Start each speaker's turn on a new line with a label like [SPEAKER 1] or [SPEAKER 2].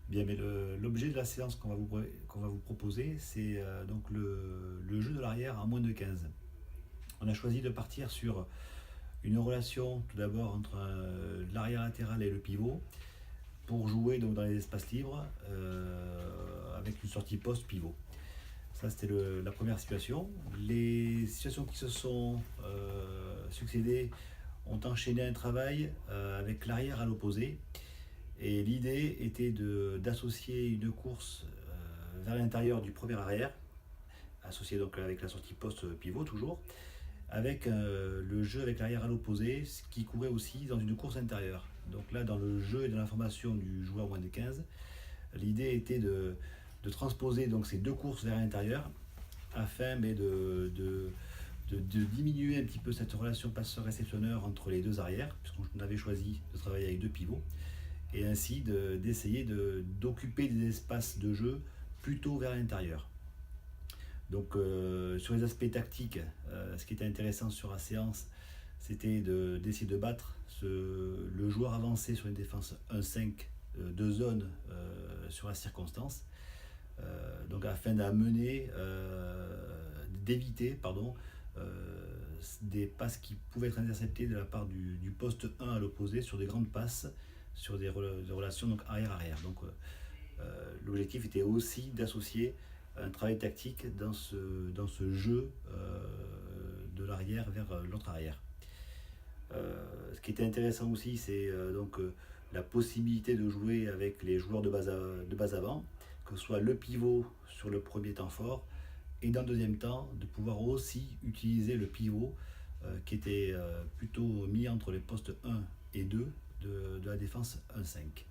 [SPEAKER 1] Bien, mais l'objet de la séance qu'on va vous proposer, c'est donc le jeu de l'arrière à moins de 15. On a choisi de partir sur une relation tout d'abord entre l'arrière latéral et le pivot pour jouer donc dans les espaces libres avec une sortie post-pivot. Ça, c'était la première situation. Les situations qui se sont succédées ont enchaîné un travail avec l'arrière à l'opposé. Et l'idée était d'associer une course vers l'intérieur du premier arrière, associé donc avec la sortie post-pivot toujours, avec le jeu avec l'arrière à l'opposé, ce qui courait aussi dans une course intérieure. Donc là, dans le jeu et dans la formation du joueur moins de 15, l'idée était de transposer donc ces deux courses vers l'intérieur afin de diminuer un petit peu cette relation passeur-réceptionneur entre les deux arrières, puisqu'on avait choisi de travailler avec deux pivots, et ainsi d'essayer d'occuper des espaces de jeu plutôt vers l'intérieur. Donc sur les aspects tactiques, ce qui était intéressant sur la séance, c'était d'essayer de battre le joueur avancé sur une défense 1-5 de zone sur la circonstance, donc afin d'amener, d'éviter, pardon, des passes qui pouvaient être interceptées de la part du poste 1 à l'opposé sur des grandes passes, sur des relations donc arrière-arrière. Donc l'objectif était aussi d'associer un travail tactique dans ce jeu de l'arrière vers l'autre arrière. Ce qui était intéressant aussi, c'est la possibilité de jouer avec les joueurs de base avant, que ce soit le pivot sur le premier temps fort, et dans le deuxième temps, de pouvoir aussi utiliser le pivot qui était plutôt mis entre les postes 1 et 2 de la défense 1-5.